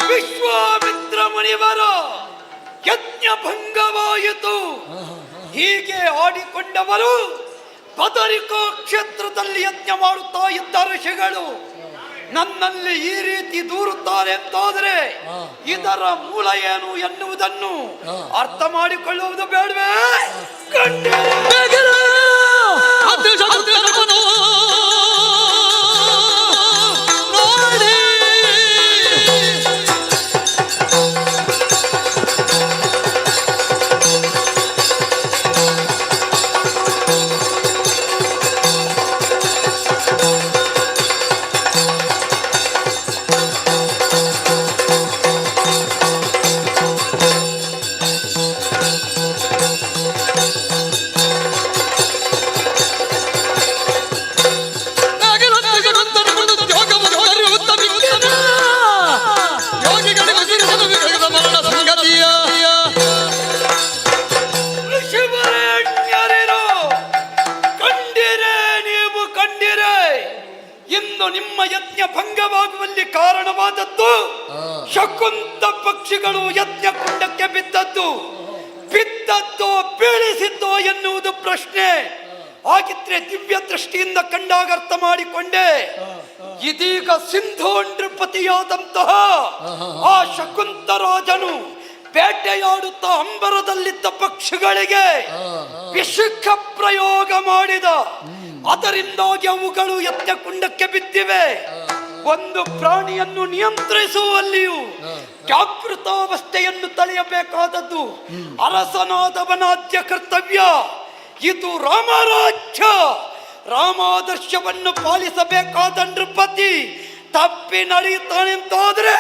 ವಿಶ್ವಾಮಿತ್ರ ಮುನಿವರು ಯಜ್ಞ ಭಂಗವಾಯಿತು ಹೀಗೆ ಆಡಿಕೊಂಡವರು ಬದರಿಕೋ ಕ್ಷೇತ್ರದಲ್ಲಿ ಯಜ್ಞ ಮಾಡುತ್ತಾ ಇದ್ದ ಋಷಿಗಳು ನನ್ನಲ್ಲಿ ಈ ರೀತಿ ದೂರುತ್ತಾರೆ ಎಂತಾದರೆ ಇದರ ಮೂಲ ಏನು ಎನ್ನುವುದನ್ನು ಅರ್ಥ ಮಾಡಿಕೊಳ್ಳುವುದು ಬೇಡವೇ? ನಿಮ್ಮ ಯಜ್ಞ ಭಂಗವಾಗುವಲ್ಲಿ ಕಾರಣವಾದದ್ದು ಶಕುಂತ ಪಕ್ಷಿಗಳು ಯಜ್ಞ ಕುಂಡಕ್ಕೆ ಬಿದ್ದದ್ದು ಬೀಳಿಸಿದ್ದೋ ಎನ್ನುವುದು ಪ್ರಶ್ನೆ. ಹಾಗಿದ್ರೆ ದಿವ್ಯ ದೃಷ್ಟಿಯಿಂದ ಕಂಡಾಗ ಅರ್ಥ ಮಾಡಿಕೊಂಡೆ. ಇದೀಗ ಸಿಂಧು ನೃಪತಿಯಾದಂತಹ ಆ ಶಕುಂತ ರಾಜನು ಬೇಟೆಯಾಡುತ್ತಾ ಅಂಬರದಲ್ಲಿದ್ದ ಪಕ್ಷಿಗಳಿಗೆ ವಿಷಕ ಪ್ರಯೋಗ ಮಾಡಿದ. ಅದರಿಂದಾಗಿ ಅವುಗಳು ಯಜ್ಞ ಕುಂಡಕ್ಕೆ ಬಿದ್ದಿವೆ. ಒಂದು ಪ್ರಾಣಿಯನ್ನು ನಿಯಂತ್ರಿಸುವಲ್ಲಿಯೂ ಜಾಗೃತಾವಸ್ಥೆಯನ್ನು ತಳೆಯಬೇಕಾದದ್ದು ಅರಸನಾದವನಾದ್ಯ ಕರ್ತವ್ಯ. ಇದು ರಾಮರಾಜ್ಯ. ರಾಮಾದರ್ಶವನ್ನು ಪಾಲಿಸಬೇಕಾದ ನೃಪತಿ ತಪ್ಪಿ ನಡೆಯುತ್ತಾನೆಂತಾದ್ರೆ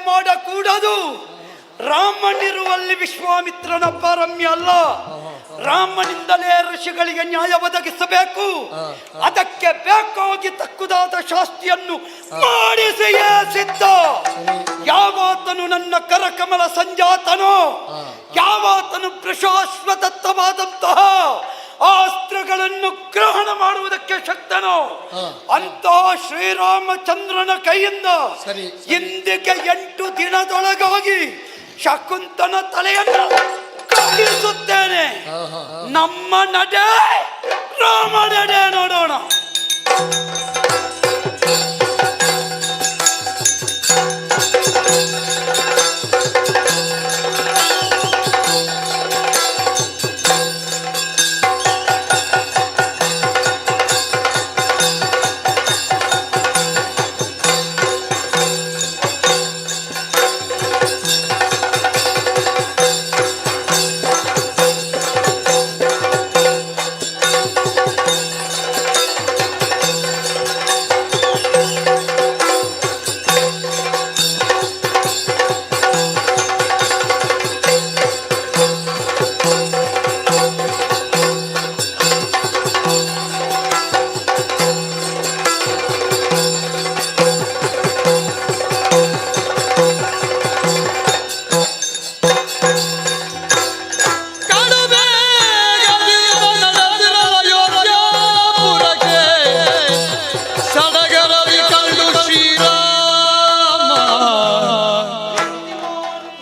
ಮಾಡಕೂಡದು. ರಾಮನಿರುವಲ್ಲಿ ವಿಶ್ವಾಮಿತ್ರನ ಪಾರಮ್ಯ ಅಲ್ಲ. ರಾಮನಿಂದಲೇ ಋಷಿಗಳಿಗೆ ನ್ಯಾಯ ಒದಗಿಸಬೇಕು. ಅದಕ್ಕೆ ಬೇಕಾಗಿ ತಕ್ಕುದಾದ ಶಾಸ್ತಿಯನ್ನು ಮಾಡಿಸಿಯೇ ಸಿದ್ಧ. ಯಾವಾತನು ನನ್ನ ಕರಕಮಲ ಸಂಜಾತನೋ, ಯಾವಾತನು ಪ್ರಶಾಶ್ವತತ್ವವಾದಂತಹ ಅಸ್ತ್ರಗಳನ್ನು ಗ್ರಹಣ ಮಾಡುವುದಕ್ಕೆ ಶಕ್ತನೋ ಅಂತಹ ಶ್ರೀರಾಮಚಂದ್ರನ ಕೈಯಿಂದ ಇಂದಿಗೆ 8 ದಿನದೊಳಗಾಗಿ ಶಕುಂತನ ತಲೆಯನ್ನು ಕತ್ತರಿಸುತ್ತೇನೆ. ನಮ್ಮ ನಡೆ ರಾಮ ನಡೆ ನೋಡೋಣ.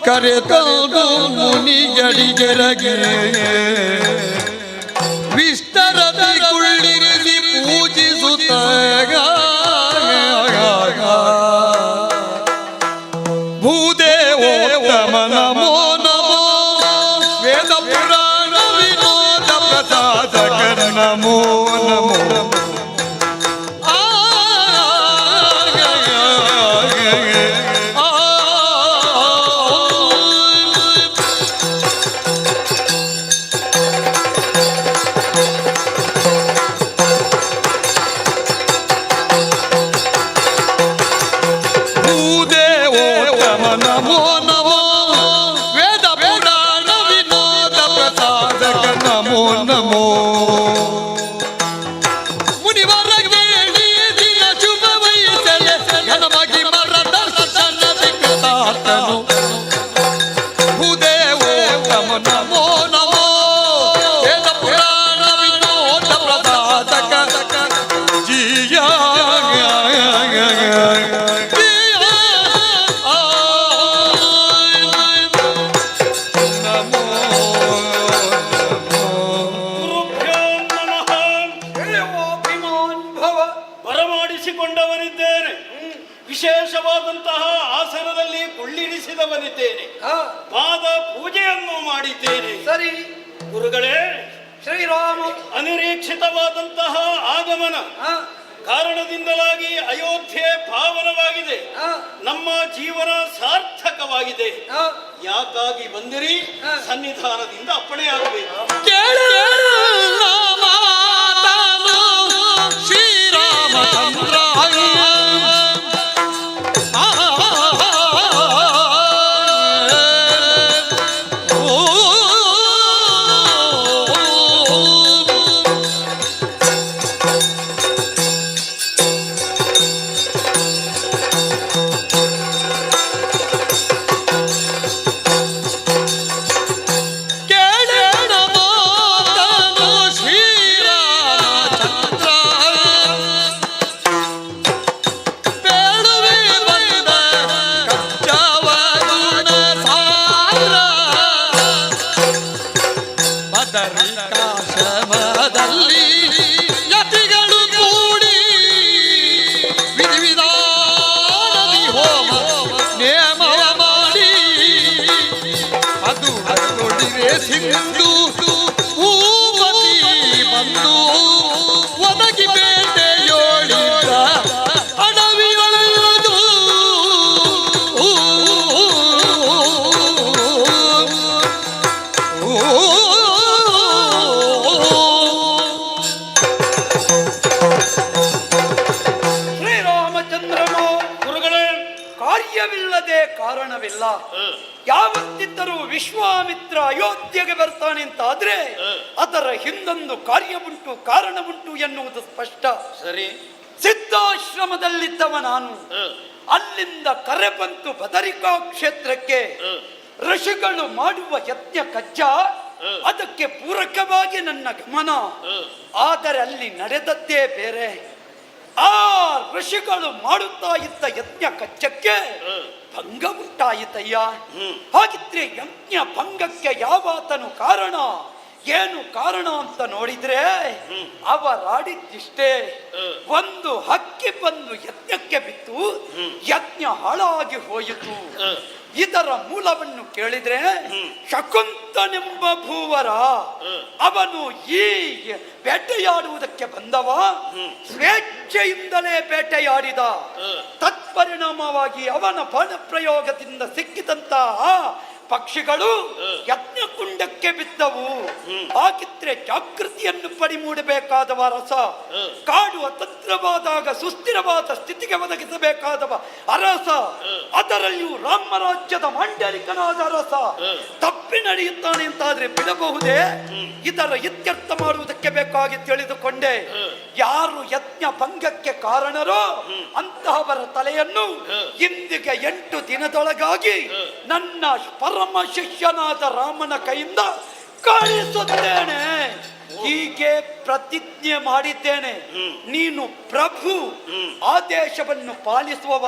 ಕರೆತಂದು ಮುನಿಗಳಿಗೆರಗೆ ವಿಸ್ತರದಿ ಕುಳ್ಳಿರಿಸಿ ಬರಮಾಡಿಸಿಕೊಂಡವನಿದ್ದೇನೆ, ವಿಶೇಷವಾದಂತಹ ಆಸನದಲ್ಲಿ ಕುಳ್ಳಿರಿಸಿದವನಿದ್ದೇನೆ, ಪಾದ ಪೂಜೆಯನ್ನು ಮಾಡಿದ್ದೇನೆ. ಸರಿ ಗುರುಗಳೇ, ಶ್ರೀರಾಮ ಅನಿರೀಕ್ಷಿತವಾದಂತಹ ಆಗಮನ ಕಾರಣದಿಂದಲಾಗಿ ಅಯೋಧ್ಯೆ ಪಾವನವಾಗಿದೆ, ನಮ್ಮ ಜೀವನ ಸಾರ್ಥಕವಾಗಿದೆ. ಯಾಕಾಗಿ ಬಂದಿರಿ? ಸನ್ನಿಧಾನದಿಂದ ಅಪ್ಪಣೆಯಾಗಬೇಕು. ಸಿಂಧು ಭೂಪತಿ ಬಂದು ಒದಗಿ ಬೇಟೆಯೋಳಿದ ಅಡವಿಗಳದು ಶ್ರೀರಾಮಚಂದ್ರನು ಗುರುಗಳೇ, ಕಾರ್ಯವಿಲ್ಲದೆ ಕಾರಣವಿಲ್ಲ. ಯಾವತ್ತಿದ್ದರೂ ವಿಶ್ವಾಮಿತ್ರ ಅಯೋಧ್ಯೆಗೆ ಬರ್ತಾನೆ ಅಂತಾದ್ರೆ ಅದರ ಹಿಂದೊಂದು ಕಾರ್ಯವುಂಟು, ಕಾರಣವುಂಟು ಎನ್ನುವುದು ಸ್ಪಷ್ಟ. ಸರಿ, ಸಿದ್ಧಾಶ್ರಮದಲ್ಲಿದ್ದವ ನಾನು. ಅಲ್ಲಿಂದ ಕರೆ ಬಂತು ಬದರಿಕಾ ಕ್ಷೇತ್ರಕ್ಕೆ. ಋಷಿಗಳು ಮಾಡುವ ಯಜ್ಞ ಕಜ್ಜ, ಅದಕ್ಕೆ ಪೂರಕವಾಗಿ ನನ್ನ ಗಮನ. ಆದರೆ ಅಲ್ಲಿ ನಡೆದದ್ದೇ ಬೇರೆ. ಆ ಋಷಿಗಳು ಮಾಡುತ್ತಾ ಇದ್ದ ಯಜ್ಞ ಕಜ್ಜಕ್ಕೆ ಭಂಗ ಉಂಟಾಯಿತಯ್ಯ. ಹಾಗಿದ್ರೆ ಯಜ್ಞ ಭಂಗಕ್ಕೆ ಯಾವಾತನು ಕಾರಣ, ಏನು ಕಾರಣ ಅಂತ ನೋಡಿದ್ರೆ ಅವರಾಡಿದ್ದಿಷ್ಟೇ. ಒಂದು ಹಕ್ಕಿ ಬಂದು ಯಜ್ಞಕ್ಕೆ ಬಿತ್ತು, ಯಜ್ಞ ಹಾಳಾಗಿ ಹೋಯಿತು. ಇದರ ಮೂಲವನ್ನು ಕೇಳಿದ್ರೆ ಶಕುಂತನೆಂಬ ಭೂವರ, ಅವನು ಈ ಬೇಟೆಯಾಡುವುದಕ್ಕೆ ಬಂದವ, ಸ್ವೇಚ್ಛೆಯಿಂದಲೇ ಬೇಟೆಯಾಡಿದ. ತತ್ಪರಿಣಾಮವಾಗಿ ಅವನ ಬಾಣ ಪ್ರಯೋಗದಿಂದ ಸಿಕ್ಕಿದಂತಹ ಪಕ್ಷಿಗಳು ಯಜ್ಞಕುಂಡಕ್ಕೆ ಬಿದ್ದವು. ಹಾಗಿದ್ರೆ ಜಾಗೃತಿಯನ್ನು ಪಡಿ ಮೂಡಬೇಕಾದವ ರಸ, ಕಾಡು ಅತಂತ್ರವಾದಾಗ ಸುಸ್ಥಿರವಾದ ಸ್ಥಿತಿಗೆ ಒದಗಿಸಬೇಕಾದವ ಅರಸ, ಅದರಲ್ಲಿಯೂ ರಾಮರಾಜ್ಯದ ಮಾಂಡಲಿಕನಾದ ಅರಸ ತಪ್ಪಿ ನಡೆಯುತ್ತಾನೆ ಅಂತಾದ್ರೆ ಬಿಡಬಹುದೇ? ಇದರ ಇತ್ಯರ್ಥ ಮಾಡುವುದಕ್ಕೆ ಬೇಕಾಗಿ ತಿಳಿದುಕೊಂಡೆ. ಯಾರು ಯಜ್ಞ ಭಂಗಕ್ಕೆ ಕಾರಣರೋ ಅಂತಹವರ ತಲೆಯನ್ನು ಇಂದಿಗೆ 8 ದಿನದೊಳಗಾಗಿ ನನ್ನ ಪರಮ ಶಿಷ್ಯನಾದ ರಾಮನ ಕೈಯಿಂದ ಕಳಿಸುತ್ತೇನೆ. ಹೀಗೆ ಪ್ರತಿಜ್ಞೆ ಮಾಡಿದ್ದೇನೆ. ನೀನು ಪ್ರಭು, ಆದೇಶವನ್ನು ಪಾಲಿಸುವವ,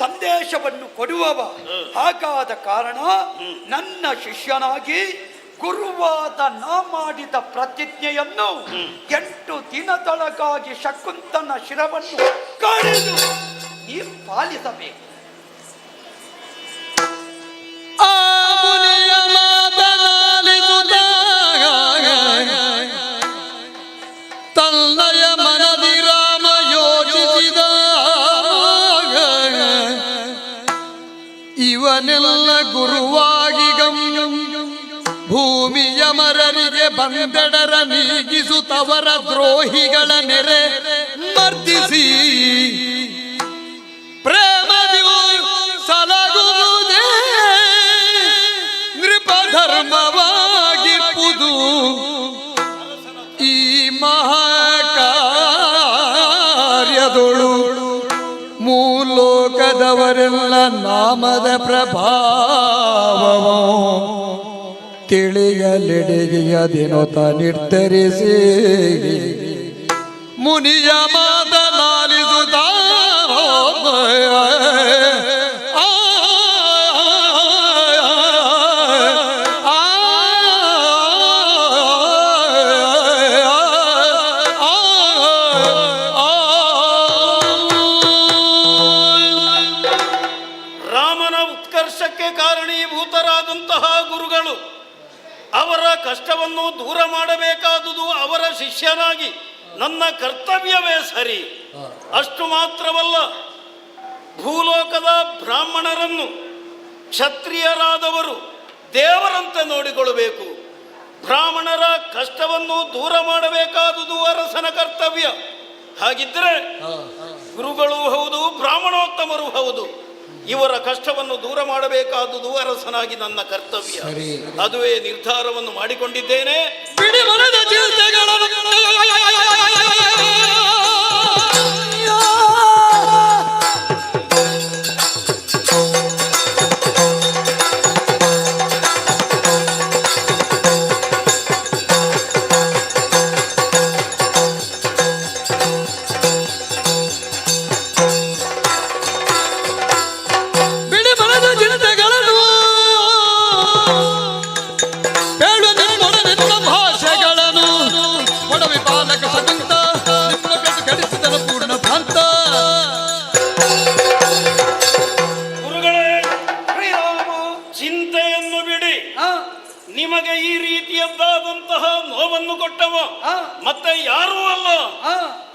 ಸಂದೇಶವನ್ನು ಕೊಡುವವ. ಹಾಗಾದ ಕಾರಣ ನನ್ನ ಶಿಷ್ಯನಾಗಿ ಗುರುವಾದ ನಾ ಮಾಡಿದ ಪ್ರತಿಜ್ಞೆಯನ್ನು 8 ದಿನದೊಳಗಾಗಿ ಶಕುಂತನ ಶಿರವನ್ನು ಕಡಿದು ನೀ ಪಾಲಿಸಬೇಕು. ತನ್ನ ಇವನೆಲ್ಲ ಗುರುವಾಗಿ ಭೂಮಿಯ ಮರರಿಗೆ ಬಂದೆಡರ ನೀಗಿಸುತ್ತವರ ದ್ರೋಹಿಗಳ ನೆರೆ ಮರ್ದಿಸಿ ಪ್ರೇಮದಿಯು ಸಲಗುವುದೇ ನೃಪಧರ್ಮವಾಗಿರ್ಪುದು ಈ ಮಹಾಕಾರ್ಯದೊಳು ಮೂಲೋಕದವರೆಲ್ಲ ನಾಮದ ಪ್ರಭಾವವು ತಿಳಿಯಲೆಡೆಗೆಯದೇನೊತ ನಿರ್ಧರಿಸಿ ಮುನಿಯ ಮಾತನಾಲಿಸುತ್ತ ರಾಮನ ಉತ್ಕರ್ಷಕ್ಕೆ ಕಾರಣೀಭೂತರಾದಂತಹ ಗುರುಗಳು ಅವರ ಕಷ್ಟವನ್ನು ದೂರ ಮಾಡಬೇಕಾದುದು ಅವರ ಶಿಷ್ಯನಾಗಿ ನನ್ನ ಕರ್ತವ್ಯವೇ ಸರಿ. ಅಷ್ಟು ಮಾತ್ರವಲ್ಲ, ಭೂಲೋಕದ ಬ್ರಾಹ್ಮಣರನ್ನು ಕ್ಷತ್ರಿಯರಾದವರು ದೇವರಂತೆ ನೋಡಿಕೊಳ್ಳಬೇಕು. ಬ್ರಾಹ್ಮಣರ ಕಷ್ಟವನ್ನು ದೂರ ಮಾಡಬೇಕಾದುದು ಅರಸನ ಕರ್ತವ್ಯ. ಹಾಗಿದ್ರೆ ಗುರುಗಳೂ ಹೌದು, ಬ್ರಾಹ್ಮಣೋತ್ತಮರೂ ಹೌದು. ಇವರ ಕಷ್ಟವನ್ನು ದೂರ ಮಾಡಬೇಕಾದುದು ಅರಸನಾಗಿ ನನ್ನ ಕರ್ತವ್ಯ. ಅದುವೇ ನಿರ್ಧಾರವನ್ನು ಮಾಡಿಕೊಂಡಿದ್ದೇನೆ. ನಿಮಗೆ ಈ ರೀತಿಯದ್ದಾದಂತಹ ನೋವನ್ನು ಕೊಟ್ಟವ ಮತ್ತೆ ಯಾರೂ ಅಲ್ಲ,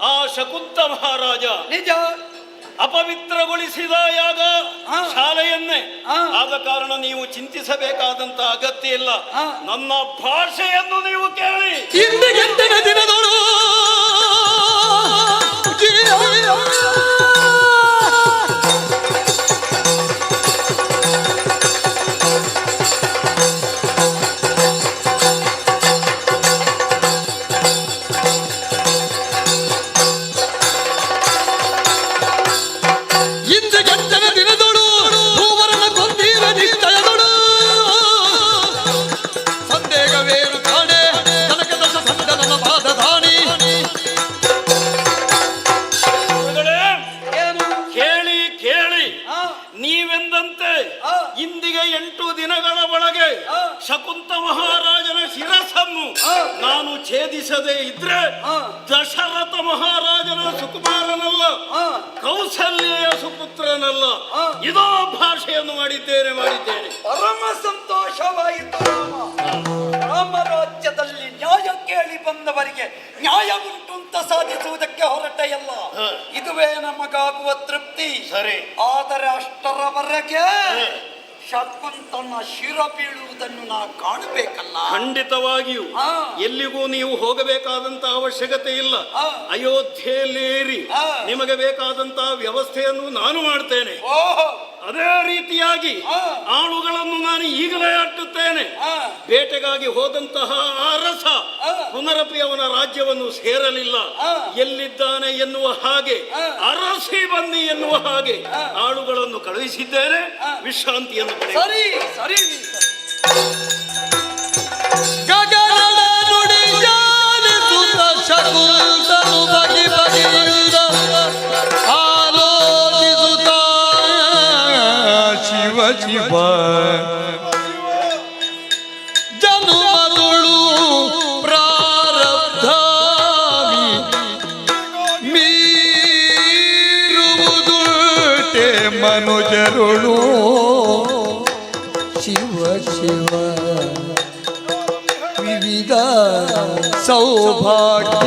ಆ ಶಕುಂತ ಮಹಾರಾಜ. ನಿಜ. ಅಪವಿತ್ರಗೊಳಿಸಿದ ಯಾಗ ಶಾಲೆಯನ್ನೇ. ಆದ ಕಾರಣ ನೀವು ಚಿಂತಿಸಬೇಕಾದಂತ ಅಗತ್ಯ ಇಲ್ಲ. ನನ್ನ ಭಾಷೆಯನ್ನು ನೀವು ಕೇಳಿ. ದಿನದೊಳು ಇಂದಿಗೆ 8 ದಿನಗಳ ಒಳಗೆ ಶಕುಂತ ಮಹಾರಾಜನ ಶಿರಸನ್ನು ನಾನು ಛೇದಿಸದೇ ಇದ್ರೆ ದಶರಥ ಮಹಾರಾಜನ ಸುಕುಮಾರನಲ್ಲ, ಕೌಸಲ್ಯೆಯ ಸುಪುತ್ರನಲ್ಲ. ಇದೋ ಭಾಷೆಯನ್ನು ಮಾಡಿದ್ದೇನೆ. ಪರಮ ಸಂತೋಷವಾಯಿತು ರಾಮ. ರಾಮರಾಜ್ಯದಲ್ಲಿ ನ್ಯಾಯ ಕೇಳಿ ಬಂದವರಿಗೆ ನ್ಯಾಯ ಉಂಟು ಅಂತ ಸಾಧಿಸುವುದಕ್ಕೆ ಹೊರಟೆಯಲ್ಲ. ಇದುವೇ ನಮಗಾಗುವ ತೃಪ್ತಿ. ಸರಿ. ಆದರೆ ಅಷ್ಟರವರೆಗೆ ಶಕುಂತನ ಶಿರ ಬೀಳುವುದನ್ನು ನಾ ಕಾಣಬೇಕಲ್ಲ. ಖಂಡಿತವಾಗಿಯೂ ಎಲ್ಲಿಗೂ ನೀವು ಹೋಗಬೇಕಾದಂತ ಅವಶ್ಯಕತೆ ಇಲ್ಲ. ಅಯೋಧ್ಯೆಯಲ್ಲೇರಿ ನಿಮಗೆ ಬೇಕಾದಂತಹ ವ್ಯವಸ್ಥೆಯನ್ನು ನಾನು ಮಾಡ್ತೇನೆ. ಅದೇ ರೀತಿಯಾಗಿ ಆಳುಗಳನ್ನು ನಾನು ಈಗಲೇ ಅಟ್ಟುತ್ತೇನೆ. ಬೇಟೆಗಾಗಿ ಹೋದಂತಹ ಅರಸ ಪುನರಪಿ ಅವನ ರಾಜ್ಯವನ್ನು ಸೇರಲಿಲ್ಲ. ಎಲ್ಲಿದ್ದಾನೆ ಎನ್ನುವ ಹಾಗೆ, ಅರಸಿ ಬನ್ನಿ ಎನ್ನುವ ಹಾಗೆ ಆಳುಗಳನ್ನು ಕಳುಹಿಸಿದ್ದೇನೆ. ವಿಶ್ರಾಂತಿಯನ್ನು ಸರಿ ಸರಿ. ಗಗನದ ನುಡಿಯಾಲಿಸುತ್ತ ಶಕುಂತನು ಬಗೆ ಬಗೆಯಿಂದ ಆಲೋಚಿಸುತ್ತ ಶಿವ ಶಿವ ಜನುಮದುಳು ಪ್ರಾರಬ್ಧ ಮೀರುವುದುಟೆ ಮನುಜರುಳು ಶಿವ ಶಿವ ವಿವಿಧ ಸೌಭಾಗ್ಯವಿದ್ದು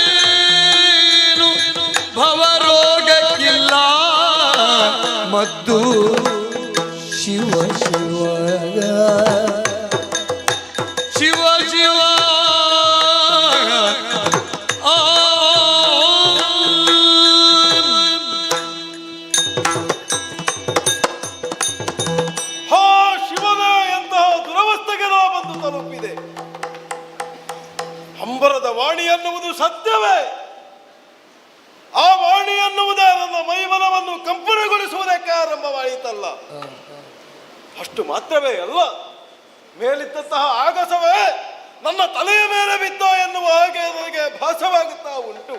ಸಾಧಕವೇನು ಭವರೋ ಶಿವ ಶಿವ ಆ ಹಾ ಶಿವನೇ, ಎಂತಹ ದುರವಸ್ಥೆಗೆ ನಾ ಬಂದು ತಲುಪಿದೆ. ಅಂಬರದ ವಾಣಿ ಎನ್ನುವುದು ಸತ್ಯವೇ? ಆ ವಾಣಿ ಎನ್ನುವುದೇ ನನ್ನ ಮೈಮನವನ್ನು ಕಂಪನಗೊಳಿಸುವುದಕ್ಕೆ ಆರಂಭವಾಯಿತಲ್ಲ. ಅಷ್ಟು ಮಾತ್ರವೇ ಅಲ್ಲ, ಮೇಲಿದ್ದಂತಹ ಆಗಸವೇ ನನ್ನ ತಲೆಯ ಮೇಲೆ ಬಿದ್ದೋ ಎನ್ನುವ ಹಾಗೆ ನನಗೆ ಭಾಸವಾಗುತ್ತಾ ಉಂಟು.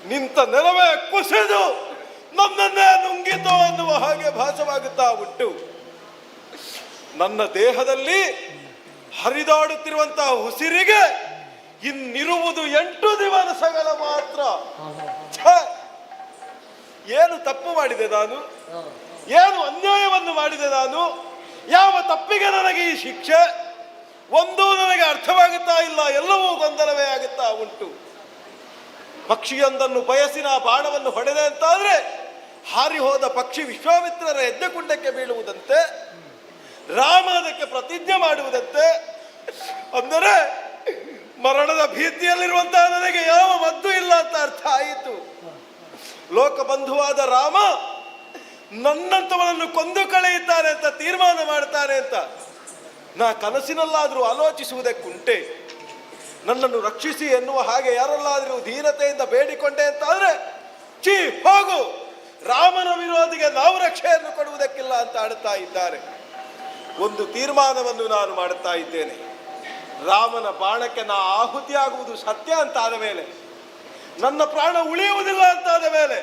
ನಿಂತ ನೆಲವೇ ಕುಸಿದು ನನ್ನನ್ನೇ ನುಂಗಿತೋ ಎನ್ನುವ ಹಾಗೆ ಭಾಸವಾಗುತ್ತಾ ಉಂಟು. ನನ್ನ ದೇಹದಲ್ಲಿ ಹರಿದಾಡುತ್ತಿರುವಂತಹ ಉಸಿರಿಗೆ ಇನ್ನಿರುವುದು 8 ದಿವಸಗಳ ಮಾತ್ರ. ಛೆ! ಏನು ತಪ್ಪು ಮಾಡಿದೆ ನಾನು? ಏನು ಅನ್ಯಾಯವನ್ನು ಮಾಡಿದೆ ನಾನು? ಯಾವ ತಪ್ಪಿಗೆ ನನಗೆ ಈ ಶಿಕ್ಷೆ? ಒಂದೂ ನನಗೆ ಅರ್ಥವಾಗುತ್ತಾ ಇಲ್ಲ. ಎಲ್ಲವೂ ಗೊಂದಲವೇ ಆಗುತ್ತಾ ಉಂಟು. ಪಕ್ಷಿಯೊಂದನ್ನು ಬಯಸಿ ನಾ ಬಾಣವನ್ನು ಹೊಡೆದೆ ಅಂತಾದ್ರೆ ಹಾರಿ ಹೋದ ಪಕ್ಷಿ ವಿಶ್ವಾಮಿತ್ರರ ಹೆಜ್ಜೆಕುಂಡಕ್ಕೆ ಬೀಳುವುದಂತೆ, ರಾಮ ಅದಕ್ಕೆ ಪ್ರತಿಜ್ಞೆ ಮಾಡುವುದಂತೆ. ಅಂದರೆ ಮರಣದ ಭೀತಿಯಲ್ಲಿರುವಂತಹ ನನಗೆ ಯಾವ ಮದ್ದು ಇಲ್ಲ ಅಂತ ಅರ್ಥ ಆಯಿತು. ಲೋಕಬಂಧುವಾದ ರಾಮ ನನ್ನಂತವನನ್ನು ಕೊಂದು ಕಳೆಯುತ್ತಾನೆ ಅಂತ ತೀರ್ಮಾನ ಮಾಡ್ತಾನೆ ಅಂತ ನಾ ಕನಸಿನಲ್ಲಾದರೂ ಆಲೋಚಿಸುವುದಕ್ಕುಂಟೆ. ನನ್ನನ್ನು ರಕ್ಷಿಸಿ ಎನ್ನುವ ಹಾಗೆ ಯಾರಲ್ಲಾದರೂ ಧೀರತೆಯಿಂದ ಬೇಡಿಕೊಂಡೆ ಅಂತಾದ್ರೆ ಛೀ ಹೋಗು, ರಾಮನ ವಿರೋಧಿಗೆ ನಾವು ರಕ್ಷೆಯನ್ನು ಕೊಡುವುದಕ್ಕಿಲ್ಲ ಅಂತ ಆಡುತ್ತಾ ಇದ್ದಾರೆ. ಒಂದು ತೀರ್ಮಾನವನ್ನು ನಾನು ಮಾಡುತ್ತಾ ಇದ್ದೇನೆ. ರಾಮನ ಬಾಣಕ್ಕೆ ನಾ ಆಹುತಿಯಾಗುವುದು ಸತ್ಯ ಅಂತಾದ ಮೇಲೆ, ನನ್ನ ಪ್ರಾಣ ಉಳಿಯುವುದಿಲ್ಲ ಅಂತಾದ ಮೇಲೆ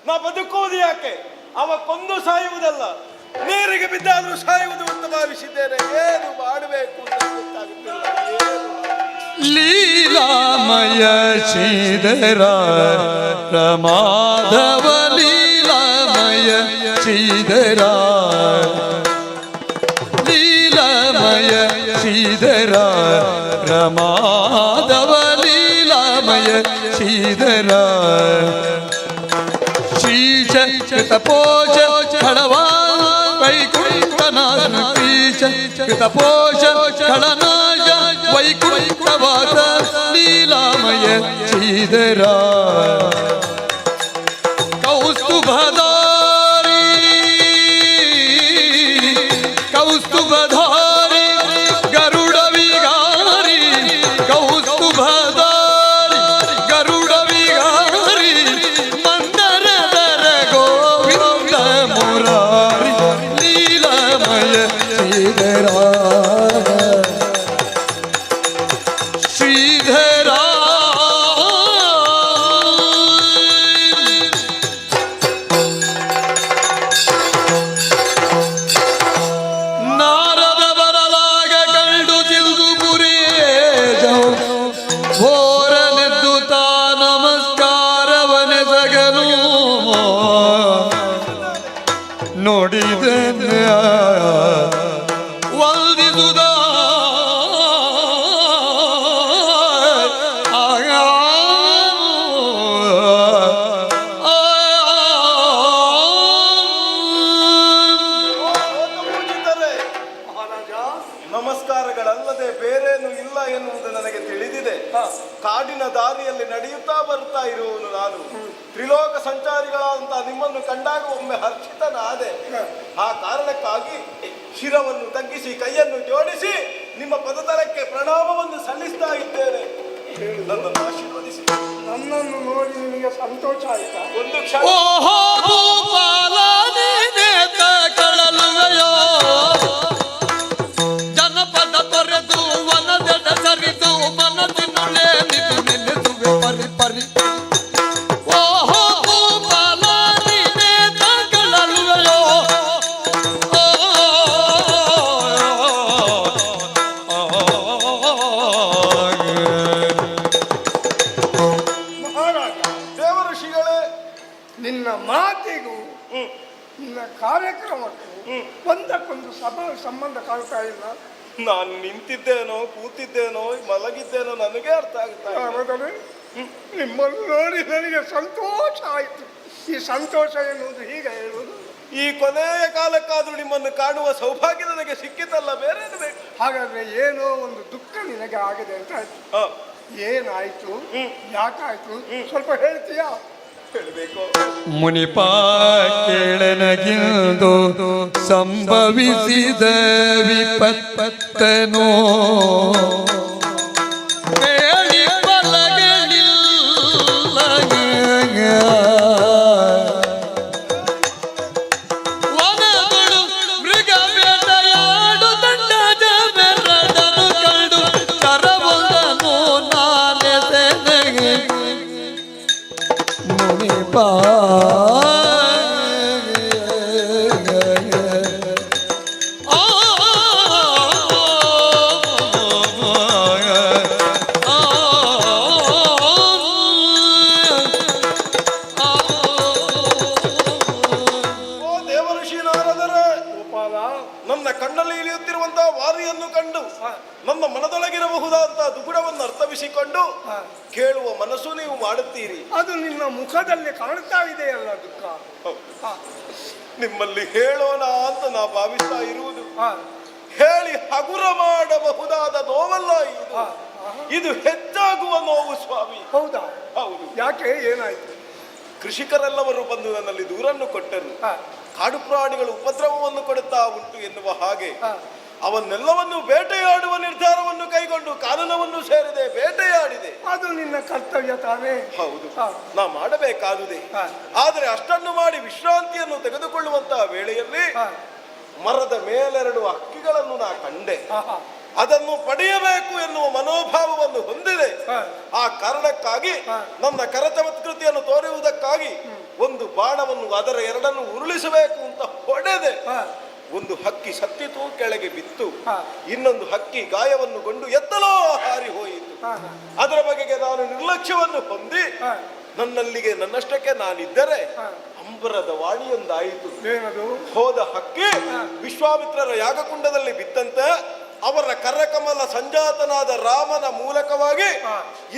ನಾ ಬದುಕುವುದು ಯಾಕೆ? ಅವ ಕೊಂದು ಸಾಯುವುದಲ್ಲ, ನೀರಿಗೆ ಬಿದ್ದಾದರೂ ಸಾಯುವುದು ಅಂತ ಭಾವಿಸಿದ್ದೇನೆ. ಏನು ಮಾಡಬೇಕು ಅಂತ ಗೊತ್ತಾಗುತ್ತಿಲ್ಲ. ಲೀಲಾಮಯ ಶ್ರೀಧರ ರಮಾಧವ ಲೀಲಾಮಯ ಶ್ರೀಧರ ಲೀಲಾಮಯ ಶ್ರೀಧರ ರಮಾಧವ ಲೀಲಾಮಯ ಶ್ರೀಧರ ಶ್ರೀಶ ಕೃತಪೋಷ ಖಳವಾ ವೈಕುಂಠನಾಥ ಶ್ರೀಶ ಕೃತಪೋಷ ಖಳನಾಶ ವೈಕುಂಠವಾಸ ಲೀಲಾಮಯ ಶ್ರೀಧರ ಕೌಸ್ತುಭಧಾರಿ ಕೌಸ್ತುಭಧಾರಿ ಗರುಡ ವಿಹಾರಿ ಕೌಸ್ತುಭಧಾರಿ ಗರುಡ ವಿಹಾರಿ ಮಂದರದರ ಗೋವಿಂದ ಮುರಾರಿ ಲೀಲಾಮಯ ಶ್ರೀಧರ ಶ್ರೀಧರ ನಾರದ ಬರಲಾಗ ಕಂಡು ತಿಳಿದು ಪುರೇಜ ಘೋರನೆದ್ದು ತಾ ನಮಸ್ಕಾರವನೆಸಗನು ನೋಡಿದ ವಂದಿಸುದ ನಮಸ್ಕಾರಗಳಲ್ಲದೆ ಬೇರೇನು ಇಲ್ಲ ಎನ್ನುವುದು ನನಗೆ ತಿಳಿದಿದೆ. ಕಾಡಿನ ದಾರಿಯಲ್ಲಿ ನಡೆಯುತ್ತಾ ಬರುತ್ತಾ ಇರುವವನು ನಾನು. ತ್ರಿಲೋಕ ಸಂಚಾರಿಗಳಾದಂತಹ ನಿಮ್ಮನ್ನು ಕಂಡಾಗ ಒಮ್ಮೆ ಹರ್ಷಿತನಾದೆ. ಆ ಕಾರಣಕ್ಕಾಗಿ ಶಿರವನ್ನು ತಗ್ಗಿಸಿ ಕೈಯನ್ನು ಜೋಡಿಸಿ ನಿಮ್ಮ ಪದತಲಕ್ಕೆ ಪ್ರಣಾಮವನ್ನು ಸಲ್ಲಿಸ್ತಾ ಇದ್ದೇನೆ. ನನ್ನನ್ನು ಆಶೀರ್ವದಿಸಿ. ನನ್ನನ್ನು ನೋಡಿ ನಿಮಗೆ ಸಂತೋಷ ಆಯ್ತಾ? ಒಂದು ಕ್ಷಣ ಓಹೋ ಭೂಪಾಲ ನೀನೇತ ಕಳಲುವೆಯೋ ಜನಪದ ತೊರೆದು ವನದೆಡ ಸರಿದು ಮನದಿನುಳೆ ನಿಧಿ ನೆನೆಸುವೆ ಪರಿ ಪರಿ ಓಹೋ ಭೂಪಾಲ ನೀನೇತ ಕಳಲುವೆಯೋ ಮಹಾರಾಜ, ದೇವ ಋಷಿಗಳೇ, ನಿನ್ನ ಮಾತಿಗೂ ನಿನ್ನ ಕಾರ್ಯಕ್ರಮಕ್ಕೂ ಒಂದಕ್ಕೊಂದು ಸಂಬಂಧ ಕಾಣ್ತಾ ಇಲ್ಲ. ನಾನು ನಿಂತಿದ್ದೇನೋ ಕೂತಿದ್ದೇನೋ ಮಲಗಿದ್ದೇನೋ ನನಗೆ ಅರ್ಥ ಆಗ್ತಾ ಇಲ್ಲ. ಹೌದಲ್ಲ? ನಿಮ್ಮನ್ನು ನೋಡಿ ನನಗೆ ಸಂತೋಷ ಆಯಿತು. ಈ ಸಂತೋಷ ಎನ್ನುವುದು ಹೀಗೆ ಹೇಳುವುದು. ಈ ಕೊನೆಯ ಕಾಲಕ್ಕಾದ್ರೂ ನಿಮ್ಮನ್ನು ಕಾಣುವ ಸೌಭಾಗ್ಯ ನನಗೆ ಸಿಕ್ಕಿತಲ್ಲ, ಬೇರೇನು ಬೇಕು? ಹಾಗಾದ್ರೆ ಏನೋ ಒಂದು ದುಃಖ ನಿನಗೆ ಆಗಿದೆ ಅಂತ ಆಯ್ತು. ಹ, ಏನಾಯ್ತು, ಯಾಕಾಯ್ತು, ಸ್ವಲ್ಪ ಹೇಳ್ತೀಯಾ? ಹೇಳ್ಬೇಕು. ಮುನಿಪ ಕೇಳನಗಿಂದು ಸಂಭವಿಸಿದ ವಿಪತ್ತನೋ ಕೇಳಿ ಬಲಗಳಿಲ್ಲ. ವನಗಳು ಮೃಗ ಬೇಟೆಯಾಡು ದಂಡದ ಬೆರಡನು ಕಂಡು ಕರವೊಂದನು ನಾನೆಸೆನೆಗೆ ಮುನಿಪ ಓ ದೇವಋಷಿ ನಾರದರೇ, ಗೋಪಾಲ, ನನ್ನ ಕಣ್ಣಲ್ಲಿ ಇಳಿಯುತ್ತಿರುವಂತಹ ವಾರಿಯನ್ನು ಕಂಡು ನನ್ನ ಮನದೊಳಗಿರಬಹುದಾದಂತಹ ದುಗುಡವನ್ನು ಅರ್ಥವಿಸಿಕೊಂಡು ಕೇಳುವ ಮನಸ್ಸು ನೀವು ಮಾಡುತ್ತೀರಿ. ಅದು ನಿನ್ನ ಮುಖದಲ್ಲಿ ಕಾಣ್ತಾ ಇದೆಯಲ್ಲ ದುಃಖ. ಹ, ನಿಮ್ಮಲ್ಲಿ ಹೇಳೋಣ ಅಂತ ನಾ ಭಾವಿಸ್ತಾ ಇರುವುದು. ಹ, ಹೇಳಿ ಹಗುರ ಮಾಡಬಹುದಾದ ನೋವಲ್ಲ ಇದು. ಹ, ಇದು ಹೆಚ್ಚಾಗುವ ನೋವು ಸ್ವಾಮಿ. ಹೌದಾ? ಹೌದು. ಯಾಕೆ, ಏನಾಯ್ತು? ಕೃಷಿಕರೆಲ್ಲವರು ಬಂದು ನನ್ನಲ್ಲಿ ದೂರನ್ನು ಕೊಟ್ಟರು. ಹ, ಕಾಡು ಪ್ರಾಣಿಗಳು ಉಪದ್ರವವನ್ನು ಕೊಡುತ್ತಾ ಉಂಟು ಎನ್ನುವ ಹಾಗೆ ಹ, ಅವನ್ನೆಲ್ಲವನ್ನು ಬೇಟೆಯಾಡುವ ನಿರ್ಧಾರವನ್ನು ಕೈಗೊಂಡು ಕಾನೂನವನ್ನು ಸೇರಿದೆ, ಬೇಟೆಯಾಡಿದೆ. ಅದು ನಿನ್ನ ಕರ್ತವ್ಯ ತಾನೇ. ಹೌದು, ಹ, ನಾ ಮಾಡಬೇಕಾದುದೇ. ಹ, ಆದರೆ ಅಷ್ಟನ್ನು ಮಾಡಿ ವಿಶ್ರಾಂತಿಯನ್ನು ತೆಗೆದುಕೊಳ್ಳುವಂತಹ ವೇಳೆಯಲ್ಲಿ ಹ, ಮರದ ಮೇಲೆರಡು ಹಕ್ಕಿಗಳನ್ನು ನಾ ಕಂಡೆ. ಹ, ಹ, ಅದನ್ನು ಪಡೆಯಬೇಕು ಎನ್ನುವ ಮನೋಭಾವವನ್ನು ಹೊಂದಿದೆ. ಹ. ಆ ಕಾರಣಕ್ಕಾಗಿ ಹ. ನನ್ನ ಕರಚಮತ್ಕೃತಿಯನ್ನು ತೋರುವುದಕ್ಕಾಗಿ ಒಂದು ಬಾಣವನ್ನು ಅದರ ಎರಡನ್ನು ಉರುಳಿಸಬೇಕು ಅಂತ ಹೊಡೆದೆ. ಹ, ಒಂದು ಹಕ್ಕಿ ಸತ್ತಿತು, ಕೆಳಗೆ ಬಿತ್ತು. ಹ. ಇನ್ನೊಂದು ಹಕ್ಕಿ ಗಾಯವನ್ನು ಗೊಂಡು ಎತ್ತಲೋ ಹಾರಿ ಹೋಯಿತು. ಹ, ಹ, ಅದರ ಬಗೆಗೆ ನಾನು ನಿರ್ಲಕ್ಷ್ಯವನ್ನು ಹೊಂದಿ ಹ. ನನ್ನಲ್ಲಿಗೆ ನನ್ನಷ್ಟಕ್ಕೆ ನಾನಿದ್ದರೆ ಹ. ಅಂಬರದ ವಾಣಿಯೊಂದಾಯಿತು. ಏನದು? ಹೋದ ಹಕ್ಕಿ ವಿಶ್ವಾಮಿತ್ರರ ಯಾಗಕುಂಡದಲ್ಲಿ ಬಿತ್ತಂತೆ. ಅವರ ಕರಕಮಲ ಸಂಜಾತನಾದ ರಾಮನ ಮೂಲಕವಾಗಿ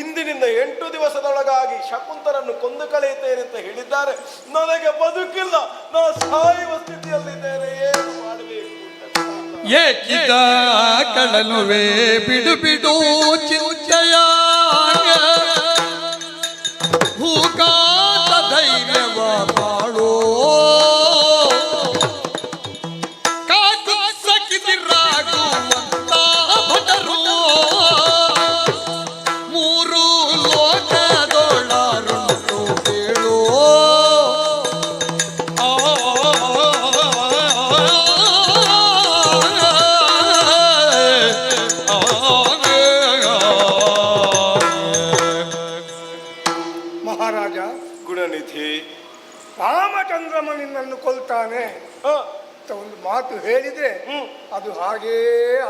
ಇಂದಿನಿಂದ 8 ದಿವಸದೊಳಗಾಗಿ ಶಕುಂತರನ್ನು ಕೊಂದು ಕಳೆಯುತ್ತೇನೆ ಅಂತ ಹೇಳಿದ್ದಾರೆ. ನನಗೆ ಬದುಕಿಲ್ಲ, ನಾನು ಸಾಯುವ ಸ್ಥಿತಿಯಲ್ಲಿದ್ದೇನೆ. ಏನು ಮಾಡಬೇಕು ಅಂತ ಏಕಿದ ಕಳಲುವೆ ಬಿಡು ಬಿಡು ಚಿಂತೆಯ ಹೂಕಾತ ಧೈರ್ಯವ ಬಾಳೋ ಕಾಕು ಸಕಿದಿರಾಗುವಂತ ಭಟರು ಮೂರು ಲೋಕದೊಳರುಂಟು ಕೇಳೋ ಮಹಾರಾಜ, ಗುಣನಿಧಿ. ರಾಮಚಂದ್ರಮ ನಿನ್ನನ್ನು ಕೊಲ್ತಾನೆ ಹ, ಅಂತ ಒಂದು ಮಾತು ಹೇಳಿದ್ರೆ ಅದು ಹಾಗೇ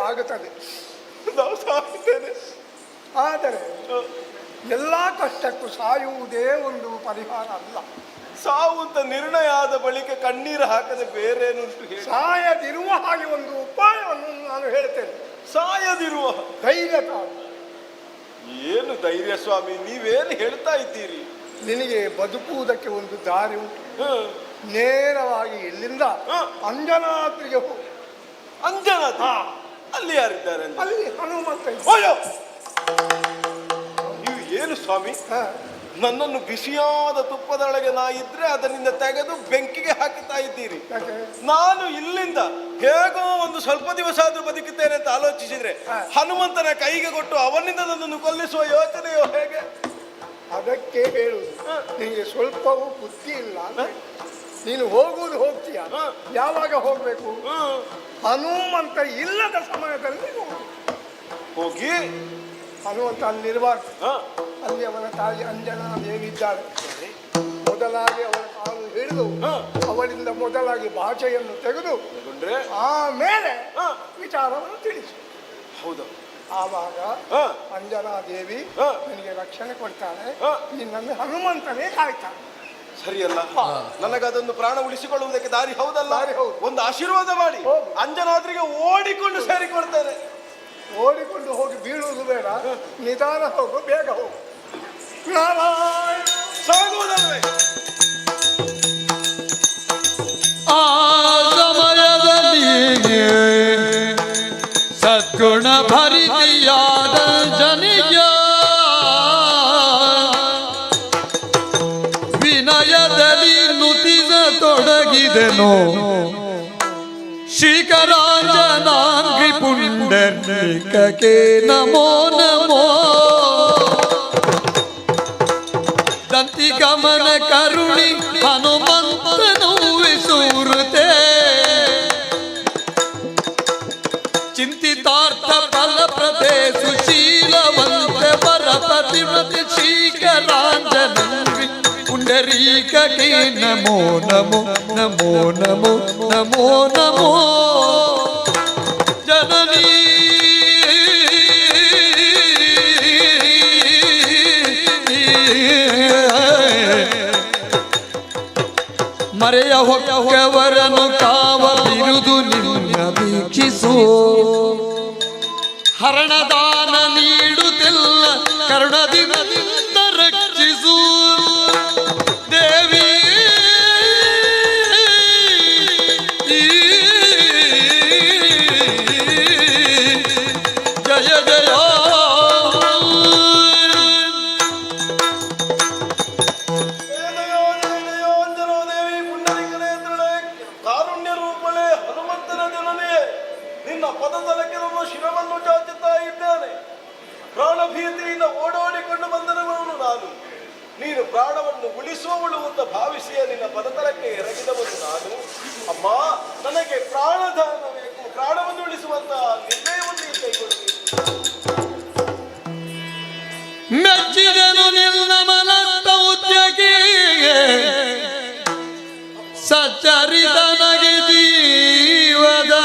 ಆಗುತ್ತದೆ. ನಾವು ಸಾಯ್ತೇನೆ. ಆದರೆ ಎಲ್ಲ ಕಷ್ಟಕ್ಕೂ ಸಾಯುವುದೇ ಒಂದು ಪರಿಹಾರ ಅಲ್ಲ. ಸಾವು ಅಂತ ನಿರ್ಣಯ ಆದ ಬಳಿಕ ಕಣ್ಣೀರು ಹಾಕದೆ ಬೇರೇನುಂಟು ಹೇಳಿ? ಸಾಯದಿರುವ ಹಾಗೆ ಒಂದು ಉಪಾಯವನ್ನು ನಾನು ಹೇಳ್ತೇನೆ. ಸಾಯದಿರುವ ಧೈರ್ಯ ತಾಳು. ಏನು ಧೈರ್ಯ ಸ್ವಾಮಿ, ನೀವೇನು ಹೇಳ್ತಾ ಇದ್ದೀರಿ? ನಿನಗೆ ಬದುಕುವುದಕ್ಕೆ ಒಂದು ದಾರಿ ಉಂಟು. ಹ, ನೇರವಾಗಿ ಇಲ್ಲಿಂದ ಹ. ಅಂಜನಾದ್ರಿಗೆ ಹೋಗು. ಅಂಜನಾದ್ರಿ? ಅಲ್ಲಿ ಯಾರಿದ್ದಾರೆ? ಅಲ್ಲಿ ಹನುಮಂತ ಇದ್ದ. ಅಯ್ಯೋ, ನೀವು ಏನು ಸ್ವಾಮಿ, ಹ, ನನ್ನನ್ನು ಬಿಸಿಯಾದ ತುಪ್ಪದೊಳಗೆ ನಾ ಇದ್ರೆ ಅದರಿಂದ ತೆಗೆದು ಬೆಂಕಿಗೆ ಹಾಕುತ್ತಾ ಇದ್ದೀರಿ. ಯಾಕೆ? ನಾನು ಇಲ್ಲಿಂದ ಹೇಗೋ ಒಂದು ಸ್ವಲ್ಪ ದಿವಸ ಆದ್ರೂ ಬದುಕುತ್ತೇನೆ ಅಂತ ಆಲೋಚಿಸಿದ್ರೆ ಹನುಮಂತನ ಕೈಗೆ ಕೊಟ್ಟು ಅವನಿಂದ ನನ್ನನ್ನು ಕೊಲ್ಲಿಸುವ ಯೋಚನೆಯೋ ಹೇಗೆ? ಅದಕ್ಕೆ ಹೇಳುವುದು, ನಿನಗೆ ಸ್ವಲ್ಪವೂ ಬುದ್ಧಿ ಇಲ್ಲ. ನೀನು ಹೋಗುವುದು ಹೋಗ್ತೀಯ, ಯಾವಾಗ ಹೋಗ್ಬೇಕು? ಹನುಮಂತ ಇಲ್ಲದ ಸಮಯದಲ್ಲಿ ಹೋಗು. ಹೋಗಿ ಹನುಮಂತ ಅಲ್ಲಿರಬಾರ್ದು. ಹ, ಅಲ್ಲಿ ಅವನ ತಾಯಿ ಅಂಜನಾ ದೇವಿ ಇದ್ದಾಳೆ. ಮೊದಲಾಗಿ ಅವಳ ಕಾಲು ಹಿಡಿದು ಅವಳಿಂದ ಮೊದಲಾಗಿ ಭಾಷೆಯನ್ನು ತೆಗೆದು ತಗೊಂಡ್ರೆ ಆಮೇಲೆ ವಿಚಾರವನ್ನು ತಿಳಿಸು. ಹೌದು. ಆವಾಗ ಹ, ಅಂಜನಾ ದೇವಿ ಹ. ನಿನಗೆ ರಕ್ಷಣೆ ಕೊಡ್ತಾಳೆ. ಹ. ನಿನ್ನನ್ನು ಹನುಮಂತನೇ ಕಾಯ್ತಾನೆ. ಸರಿಯಲ್ಲ? ನನಗದೊಂದು ಪ್ರಾಣ ಉಳಿಸಿಕೊಳ್ಳುವುದಕ್ಕೆ ದಾರಿ ಹೌದಲ್ಲ? ದಾರಿ ಹೌದು. ಒಂದು ಆಶೀರ್ವಾದ ಮಾಡಿ ಹೋಗು. ಅಂಜನಾದ್ರಿಗೆ ಓಡಿಕೊಂಡು ಸೇರಿಕೊಡ್ತೇನೆ. ಓಡಿಕೊಂಡು ಹೋಗಿ ಬೀಳುವುದು ಬೇಡ, ನಿಧಾನ ಹೋಗು, ಬೇಗ ಹೋಗು. ನಾರಾಯಣ ಸಾಗುವುದಲ್ವೇ? ಆ ಸಮಯದಲ್ಲಿ ಸದ್ಗುಣ ಭರಿತಿಯಾದ ಜನಿಯ ವಿನಯದಲ್ಲಿ ನುತಿಸತೊಡಗಿದೆನು ಶ್ರೀಕರಾಂಜನಾಂಗ್ರಿ ಪುಂಡರೀಕಕ್ಕೆ ನಮೋ ನಮೋ ದಂತಿ ಗಮನ ಕರುಣಿ ಹನುಮಂತನು ವಿಸುರುತೆ ಚಿಂತಿತಾರ್ಥ ಫಲಪ್ರದೆ ಸುಶೀಲವಂತ ಪರಪತಿವ್ರತೆ ಶ್ರೀಕರಾಂಜನಾಂಗ್ರಿ ಪುಂಡರೀಕಕ್ಕೆ ನಮೋ ನಮೋ ನಮೋ ನಮೋ ನಮೋ ನಮೋ ಜನನೀ ಮರೆಯ ಹೊಕ್ಕವರನು ಕಾವ ಬಿರುದು ನಿನ್ನ ವೀಕ್ಷಿಸು ಹರಣದಾನ ನೀಡುತ್ತಿಲ್ಲ ಕರುಣದಿಂದ ರಕ್ಷಿಸು ದೇವಿ ಜಯ ಜಯ ಅಂಜನಾದೇವಿ ಪುಂಡರೀಕನೇತ್ರಳೆ ಕಾರುಣ್ಯ ರೂಪಳೆ ಹನುಮಂತನ ಜನನೇ ನಿನ್ನ ಪದತಲಕ್ಕೆ ನನ್ನ ಶಿರವನ್ನು ಚಾಚುತ್ತಾ ಇದ್ದೇನೆ. ಪ್ರಾಣಭೀತಿಯಿಂದ ಓಡೋಡಿಕೊಂಡು ಬಂದವನು ನಾನು, ನೀನು ಪ್ರಾಣವನ್ನು ಉಳಿಸುವವಳು ಅಂತ ಭಾವಿಸಿಯೇ ನಿನ್ನ ಪದತಲಕ್ಕೆ ಎರಗಿದವನು ನಾನು. ಅಮ್ಮ, ನನಗೆ ಪ್ರಾಣದಾನ ಬೇಕು, ಪ್ರಾಣವನ್ನು ಉಳಿಸುವಂತ ನಿರ್ಣಯವನ್ನು ಕೈಗೊಳ್ಳಬೇಕು. ಮೆಚ್ಚಿದನು ನಿನ್ನ ಮನಸ್ತೌತ್ಯಕ್ಕೆ ಸಚ್ಚರಿತನಗೆ ಜೀವದಾನವ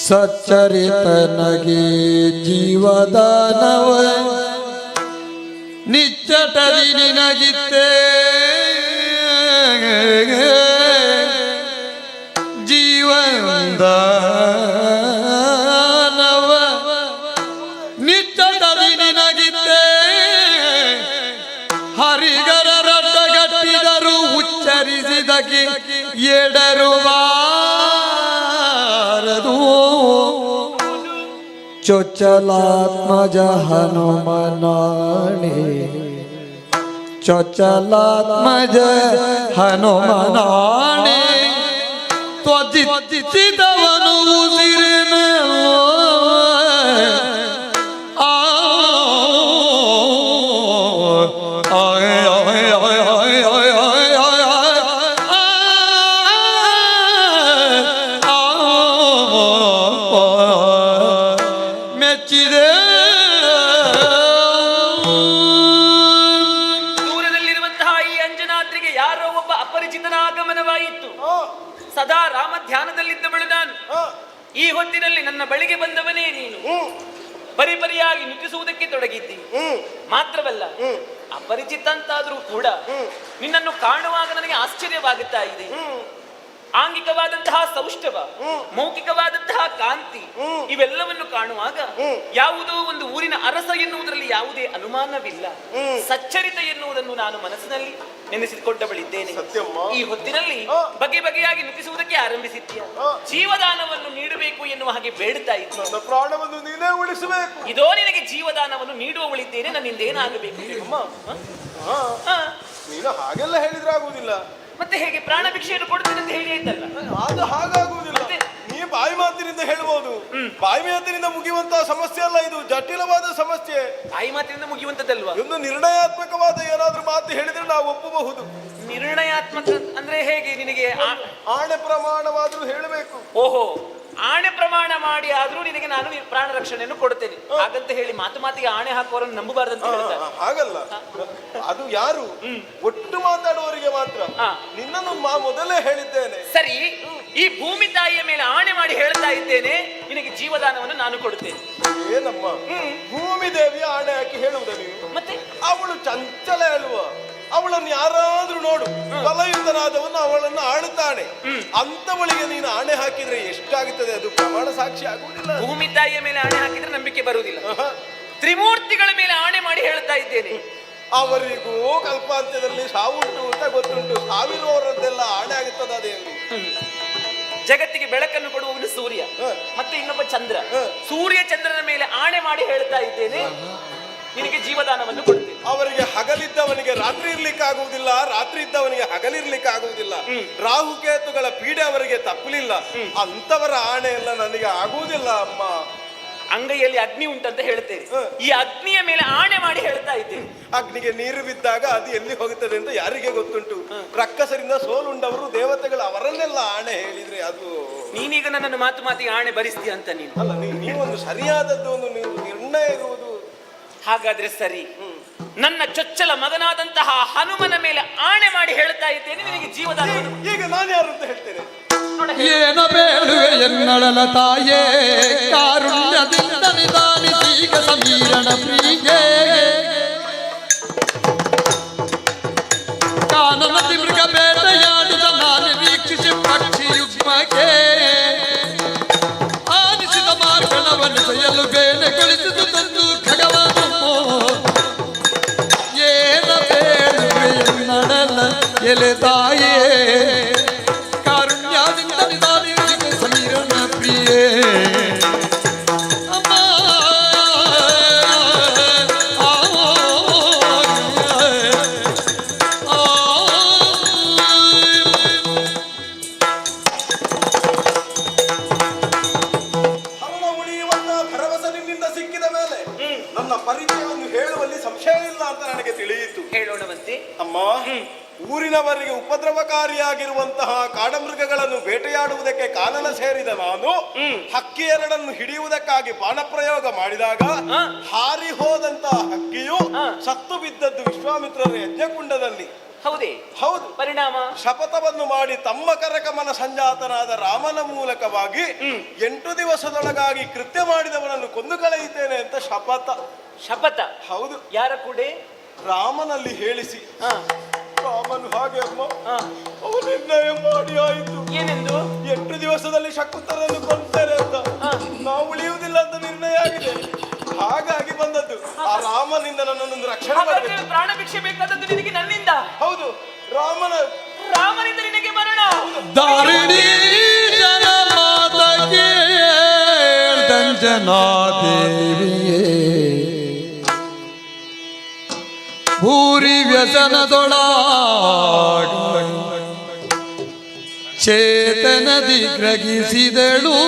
ಸಚ್ಚರಿತನಗೆ ಜೀವದಾನವ ನಿಚ್ಚಟದಿ ನಿನಗಿತ್ತೇ ಜೀವದಾನವ ನಿಚ್ಚಟದಿ ನಿನಗಿತ್ತೇ ಹರಿಗರ ರಟ್ಟಗಟ್ಟಿದರು ಉಚ್ಚರಿಸಿದಕ್ಕೆ ಎಡರುವಾರದು ಚೊಚ್ಚಲಾತ್ಮಜ ಹನುಮನಾಣೆ ಚೊಚ್ಚಲಾತ್ಮಜ ಹನುಮನಾಣೆ ತ್ವಜಿಸಿದವನು ಉಸಿರಿನಲ್ಲೋ ಮೆಚ್ಚಿದೆ ದೂರದಲ್ಲಿರುವಂತಹ ಈ ಅಂಜನಾದ್ರಿಗೆ ಯಾರೋ ಒಬ್ಬ ಅಪರಿಚಿತನ ಆಗಮನವಾಯಿತು. ಸದಾ ರಾಮ ಧ್ಯಾನದಲ್ಲಿದ್ದವಳು ನಾನು. ಈ ಹೊತ್ತಿನಲ್ಲಿ ನನ್ನ ಬಳಿಗೆ ಬಂದವನೇ ನೀನು. ಪರಿಪರಿಯಾಗಿ ನುತಿಸುವುದಕ್ಕೆ ತೊಡಗಿದ್ದಿ. ಮಾತ್ರವಲ್ಲ, ಅಪರಿಚಿತ ಅಂತಾದ್ರೂ ಕೂಡ ನಿನ್ನನ್ನು ಕಾಣುವಾಗ ನನಗೆ ಆಶ್ಚರ್ಯವಾಗುತ್ತಾ ಇದೆ. ಆಂಗಿಕವಾದಂತಹ ಸೌಷ್ಠವ, ಮೌಖಿಕವಾದಂತಹ ಕಾಂತಿ, ಇವೆಲ್ಲವನ್ನು ಕಾಣುವಾಗ ಯಾವುದೋ ಒಂದು ಊರಿನ ಅರಸ ಎನ್ನುವುದರಲ್ಲಿ ಯಾವುದೇ ಅನುಮಾನವಿಲ್ಲ. ಸಚ್ಚರಿತ ಎನ್ನುವುದನ್ನು ನಾನು ಮನಸ್ಸಿನಲ್ಲಿ ನೆನೆಸಿಕೊಂಡವಳಿದ್ದೇನೆ. ಈ ಹೊತ್ತಿನಲ್ಲಿ ಬಗೆ ಬಗೆಯಾಗಿ ನುತಿಸುವುದಕ್ಕೆ ಆರಂಭಿಸಿದ್ದೀಯ. ಜೀವದಾನವನ್ನು ನೀಡಬೇಕು ಎನ್ನುವ ಹಾಗೆ ಬೇಡುತ್ತಾ ಇದ್ದೆ. ನನ್ನ ಪ್ರಾಣವನ್ನು ನೀನೇ ಉಳಿಸಬೇಕು. ಇದೋ ನಿನಗೆ ಜೀವದಾನವನ್ನು ನೀಡುವವಳಿದ್ದೇನೆ. ನನ್ನಿಂದ ಏನಾಗಬೇಕು? ನೀನು ಹಾಗೆಲ್ಲ ಹೇಳಿದ್ರಾಗುವುದಿಲ್ಲ. ಮತ್ತೆ ಹೇಗೆ? ಪ್ರಾಣ ಭಿಕ್ಷೆಯನ್ನು ಕೊಡುತ್ತೇನೆ ಅಂತ ಹೇಳಿ ಆಯ್ತಲ್ಲ. ಅದು ಹಾಗಾಗುವುದಿಲ್ಲ. ನೀ ಬಾಯಿ ಮಾತಿನಿಂದ ಹೇಳ್ಬೋದು, ಬಾಯಿ ಮಾತಿನಿಂದ ಮುಗಿಯುವಂತಹ ಸಮಸ್ಯೆ ಅಲ್ಲ ಇದು, ಜಟಿಲವಾದ ಸಮಸ್ಯೆ. ಬಾಯಿ ಮಾತಿನಿಂದ ಮುಗಿಯುವಂತದ್ದಲ್ವಾ? ಒಂದು ನಿರ್ಣಯಾತ್ಮಕವಾದ ಏನಾದ್ರೂ ಮಾತು ಹೇಳಿದ್ರೆ ನಾವು ಒಪ್ಪಬಹುದು. ನಿರ್ಣಯಾತ್ಮಕ ಅಂದ್ರೆ ಹೇಗೆ? ನಿನಗೆ ಆಣೆ ಪ್ರಮಾಣವಾದ್ರೂ ಹೇಳಬೇಕು. ಓಹೋ, ಆಣೆ ಪ್ರಮಾಣ ಮಾಡಿ ಆದ್ರೂ ನಿನಗೆ ನಾನು ಪ್ರಾಣ ರಕ್ಷಣೆಯನ್ನು ಕೊಡುತ್ತೇನೆ ಹಾಗಂತ ಹೇಳಿ ಮಾತಿಗೆ ಆಣೆ ಹಾಕುವವರನ್ನು ನಂಬಬಾರ್ದಂತ ಹೇಳ್ತಾರೆ. ಹಾಗಲ್ಲ, ಅದು ಯಾರು ಒಟ್ಟು ಮಾತಾಡುವವರಿಗೆ ಮಾತ್ರ. ನಿನ್ನನ್ನು ಮೊದಲೇ ಹೇಳಿದ್ದೇನೆ. ಸರಿ, ಈ ಭೂಮಿ ತಾಯಿಯ ಮೇಲೆ ಆಣೆ ಮಾಡಿ ಹೇಳ್ತಾ ಇದ್ದೇನೆ, ನಿನಗೆ ಜೀವದಾನವನ್ನು ನಾನು ಕೊಡುತ್ತೇನೆ. ಏನಮ್ಮ, ಭೂಮಿ ದೇವಿಯ ಆಣೆ ಹಾಕಿ ಹೇಳುವುದ ನೀವು? ಮತ್ತೆ ಅವಳು ಚಂಚಲ ಅಲ್ವಾ? ಅವಳನ್ನು ಯಾರಾದ್ರೂ ನೋಡು, ಬಲಯುತನಾದವನು ಅವಳನ್ನು ಆಳುತ್ತಾನೆ. ಅಂತವಳಿಗೆ ನೀನು ಆಣೆ ಹಾಕಿದ್ರೆ ಎಷ್ಟಾಗುತ್ತದೆ? ಅದು ಪ್ರಮಾಣ ಸಾಕ್ಷಿ ಆಗುವುದಿಲ್ಲ. ಭೂಮಿ ತಾಯಿಯ ಮೇಲೆ ಆಣೆ ಹಾಕಿದ್ರೆ ನಂಬಿಕೆ ಬರುವುದಿಲ್ಲ. ತ್ರಿಮೂರ್ತಿಗಳ ಮೇಲೆ ಆಣೆ ಮಾಡಿ ಹೇಳ್ತಾ ಇದ್ದೇನೆ, ಅವರಿಗೂ ಕಲ್ಪಾಂತ್ಯದಲ್ಲಿ ಸಾವುಂಟು ಅಂತ ಗೊತ್ತುಂಟು. ಸಾವಿರುವವರದ್ದೆಲ್ಲ ಆಣೆ ಆಗುತ್ತದ ದೇವಿ. ಜಗತ್ತಿಗೆ ಬೆಳಕನ್ನು ಕೊಡುವವನು ಸೂರ್ಯ, ಮತ್ತೆ ಇನ್ನೊಬ್ಬ ಚಂದ್ರ. ಸೂರ್ಯ ಚಂದ್ರನ ಮೇಲೆ ಆಣೆ ಮಾಡಿ ಹೇಳ್ತಾ ಇದ್ದೇನೆ, ನಿನಗೆ ಜೀವದಾನವನ್ನು ಕೊಡ್ತೇನೆ. ಅವರಿಗೆ ಹಗಲಿದ್ದವನಿಗೆ ರಾತ್ರಿ ಇರ್ಲಿಕ್ಕೆ ಆಗುವುದಿಲ್ಲ, ರಾತ್ರಿ ಇದ್ದವನಿಗೆ ಹಗಲಿರ್ಲಿಕ್ಕೆ ಆಗುವುದಿಲ್ಲ. ರಾಹುಕೇತುಗಳ ಪೀಡೆ ಅವರಿಗೆ ತಪ್ಪಲಿಲ್ಲ. ಅಂತವರ ಆಣೆ ಎಲ್ಲ ನನಗೆ ಆಗುವುದಿಲ್ಲ ಅಮ್ಮ. ಅಂಗೈಯಲ್ಲಿ ಅಗ್ನಿ ಉಂಟಂತ ಹೇಳ್ತೇನೆ, ಈ ಅಗ್ನಿಯ ಮೇಲೆ ಆಣೆ ಮಾಡಿ ಹೇಳ್ತಾ ಇದ್ದೇನೆ. ಅಗ್ನಿಗೆ ನೀರು ಬಿದ್ದಾಗ ಅದು ಎಲ್ಲಿ ಹೋಗುತ್ತದೆ ಅಂತ ಯಾರಿಗೆ ಗೊತ್ತುಂಟು? ರಕ್ಕಸರಿಂದ ಸೋಲುಂಡವರು ದೇವತೆಗಳು ಅವರನ್ನೆಲ್ಲ ಆಣೆ ಹೇಳಿದ್ರೆ ಅದು. ನೀನೀಗ ನನ್ನನ್ನು ಮಾತಿಗೆ ಆಣೆ ಭರಿಸ್ತೀಯ ಅಂತ ನೀನು ಅಲ್ಲ, ನೀವೊಂದು ಸರಿಯಾದದ್ದು ಒಂದು ನೀವು ನಿರ್ಣಯ ಇರುವುದು. ಹಾಗಾದ್ರೆ ಸರಿ, ನನ್ನ ಚೊಚ್ಚಲ ಮಗನಾದಂತಹ ಹನುಮನ ಮೇಲೆ ಆಣೆ ಮಾಡಿ ಹೇಳ್ತಾ ಇದ್ದೇನೆ, ನಿನಗೆ ಜೀವದಾನವನ್ನು. ಈಗ ನಾನು ಯಾರು ಅಂತ ಹೇಳ್ತೇನೆ. ಏನ ಬೇಡುವೆ ಎನ್ನಳಲ ತಾಯೇ, ಕಾರುಣ್ಯದಿಂದ ನಿಧಾನಿಸೀಗ ಸಮೀರಣ ಪ್ರೀಗೆ. ಕಾನನದಿ ಮೃಗ ಬೇಟೆಯಾಡಿದ ನಾನು ವೀಕ್ಷಿಸಿ ಪಕ್ಷಿ ಯುಗ್ಮಕ್ಕೆ ಆನಿಸಿದ ಮಾರ್ಗಣವನ್ನು ಸೆಯಲು ಬೇನೆಗೊಳಿಸಿದು ತಂದು ಖಗವನು. ಏನ ಬೇಡುವೆ ಎನ್ನಳಲ ಎಲೆ ತಾಯೇ, ಊರಿನವರಿಗೆ ಉಪದ್ರವಕಾರಿಯಾಗಿರುವಂತಹ ಕಾಡಮೃಗಗಳನ್ನು ಬೇಟೆಯಾಡುವುದಕ್ಕೆ ಕಾನನ ಸೇರಿದ ನಾನು ಹಕ್ಕಿ ಎರಡನ್ನು ಹಿಡಿಯುವುದಕ್ಕಾಗಿ ಬಾಣ ಪ್ರಯೋಗ ಮಾಡಿದಾಗ ಹಾರಿ ಹೋದಂತಹ ಹಕ್ಕಿಯು ಸತ್ತು ಬಿದ್ದದ್ದು ವಿಶ್ವಾಮಿತ್ರರ ಯಜ್ಞಕುಂಡದಲ್ಲಿ. ಹೌದೇ? ಹೌದು. ಪರಿಣಾಮ ಶಪಥವನ್ನು ಮಾಡಿ ತಮ್ಮ ಕರಕಮನ ಸಂಜಾತನಾದ ರಾಮನ ಮೂಲಕವಾಗಿ 8 ದಿವಸದೊಳಗಾಗಿ ಕೃತ್ಯ ಮಾಡಿದವನನ್ನು ಕೊಂದು ಕಳೆಯುತ್ತೇನೆ ಅಂತ ಶಪಥ. ಹೌದು. ಯಾರ ಕೂಡ? ರಾಮನಲ್ಲಿ ಹೇಳಿಸಿ. ರಾಮನು ಹಾಗೆ ಅಮ್ಮ, ಅವನು ನಿರ್ಣಯ ಮಾಡಿ ಆಯಿತು. ಏನೆಂದು? 8 ದಿವಸದಲ್ಲಿ ಶಕುಂತರನ್ನು ಕೊಂತಾರೆ ಅಂತ. ನಾವು ಉಳಿಯುವುದಿಲ್ಲ ಅಂತ ನಿರ್ಣಯ ಆಗಿದೆ. ಹಾಗಾಗಿ ಬಂದದ್ದು. ಆ ರಾಮನಿಂದ ನನ್ನನ್ನು ರಕ್ಷಣೆ ಮಾಡಬೇಕು. ಪ್ರಾಣ ಭಿಕ್ಷೆ ಬೇಕಾದದ್ದು ನಿನಗೆ ನನ್ನಿಂದ. ಹೌದು, ರಾಮನಿಂದ ನಿನಗೆ ಮರಣ. ದಾರಿಣಿ ಜನ ಮಾತಕ್ಕೆ ದಂಜನಾ ದೇವಿಯೇ, ಭೂರಿ ವ್ಯಸನದೊಳಗ ಚೇತನದಿ ಗ್ರಹಿಸಿದಳು.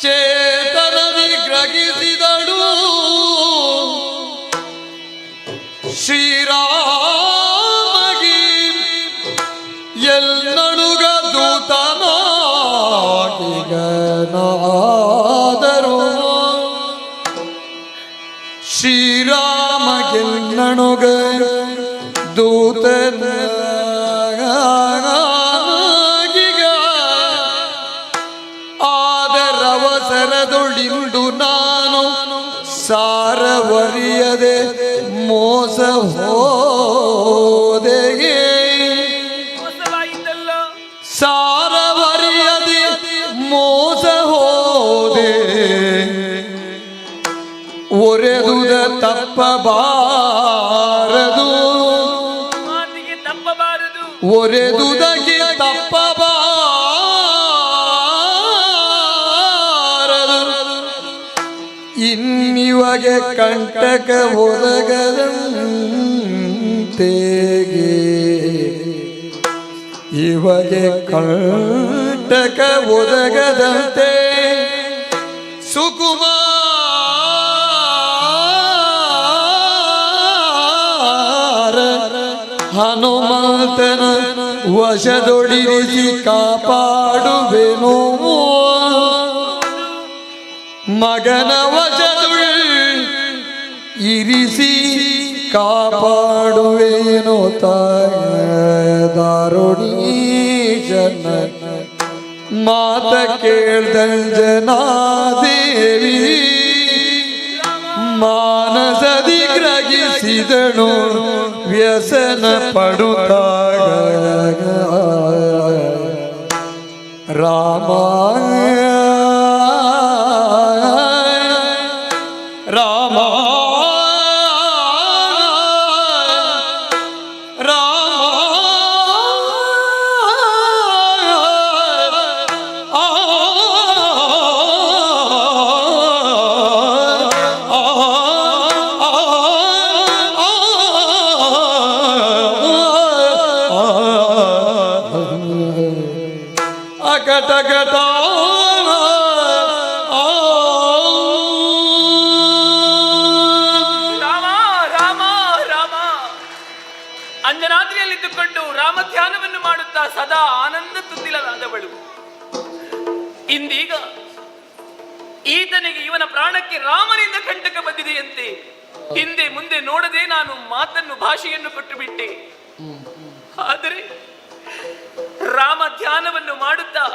ಚೇತನದಿ ಗ್ರಹಿಸಿದಳು ಶ್ರೀರಾಮಗಿ ಎಲ್ಲಣುಗ ದೂತನಾಗಿಗನಾದರು. ಶ್ರೀರಾಮಗೆಲ್ಲಣುಗ ದೂತನಾಗಿಗ ಆದರವಸರದೊಳಿಂದು ನಾನು ಸಾರವರಿಯದೆ ಮೋಸ ಹೋದೆಯೇ. ಸಾರವರಿಯದೆ ಮೋಸ ಹೋದೆ, ಒರೆದುದ ತಪ್ಪಬಾರದು, ಒರೆದುದಕ್ಕೆ ತಪ್ಪಬಾರದು. ಇನ್ನಿವಗೆ ಕಂಟಕ ಒದಗದಂತೆಗೆ, ಇವಗೆ ಕಂಟಕ ಒದಗದಂತೆ ಸುಕುಮಾರ ಹನುಮಂತನ ವಶದೊಡಿರಿಸಿ ಕಾಪಾಡುವೆನು. ಮಗನ ವಶದೊಳ್ ಇರಿಸಿ ಕಾಪಾಡುವೆನು. ದಾರುಣೀಶನ ಮಾತ ಕೇಳ್ದಂಜನಾದೇವಿ ಮಾನಸದಿ ಗ್ರಹಿಸಿದಳು ವ್ಯಸನ ಪಡುತ್ತಾಗ. ರಾಮ ರಾಮ ಜಗತ ರಾಮ ರಾಮ ರಾಮ. ಅಂಜನಾದ್ರಿಯಲ್ಲಿದ್ದುಕೊಂಡು ರಾಮ ಧ್ಯಾನವನ್ನು ಮಾಡುತ್ತಾ ಸದಾ ಆನಂದ ತುಂದಿಲನಾದವಳು ಇಂದೀಗ ಈತನಿಗೆ ಇವನ ಪ್ರಾಣಕ್ಕೆ ರಾಮನಿಂದ ಕಂಟಕ ಬಂದಿದೆಯಂತೆ. ಹಿಂದೆ ಮುಂದೆ ನೋಡದೆ ನಾನು ಮಾತನ್ನು ಭಾಷೆಯನ್ನು ಕೊಟ್ಟು ಬಿಟ್ಟೆ. ಆದರೆ ರಾಮ ಧ್ಯಾನವನ್ನು ಮಾಡುತ್ತಾ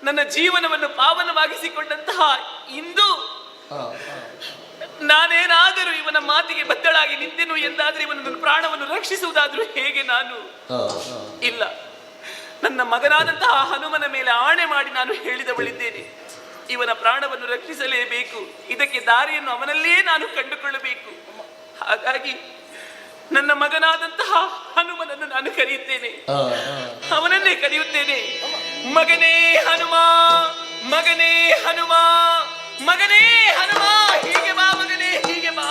ನನ್ನ ಜೀವನವನ್ನು ಪಾವನವಾಗಿಸಿಕೊಂಡಂತಹ ಇಂದು ನಾನೇನಾದರೂ ಇವನ ಮಾತಿಗೆ ಬದ್ಧಳಾಗಿ ನಿಂತೆನು ಎಂದಾದ್ರೆ ಇವನ ಪ್ರಾಣವನ್ನು ರಕ್ಷಿಸುವುದಾದ್ರೂ ಹೇಗೆ ನಾನು? ಇಲ್ಲ, ನನ್ನ ಮಗನಾದಂತಹ ಹನುಮನ ಮೇಲೆ ಆಣೆ ಮಾಡಿ ನಾನು ಹೇಳಿದವಳಿದ್ದೇನೆ. ಇವನ ಪ್ರಾಣವನ್ನು ರಕ್ಷಿಸಲೇಬೇಕು. ಇದಕ್ಕೆ ದಾರಿಯನ್ನು ಅವನಲ್ಲಿಯೇ ನಾನು ಕಂಡುಕೊಳ್ಳಬೇಕು. ಹಾಗಾಗಿ ನನ್ನ ಮಗನಾದಂತಹ ಹನುಮನನ್ನು ನಾನು ಕರೆಯುತ್ತೇನೆ, ಅವನನ್ನೇ ಕರೆಯುತ್ತೇನೆ. ಮಗನೇ ಹನುಮ, ಮಗನೇ ಹನುಮ, ಮಗನೇ ಹನುಮ, ಹೀಗೆ ಬಾ ಮಗನೇ, ಹೀಗೆ ಬಾ.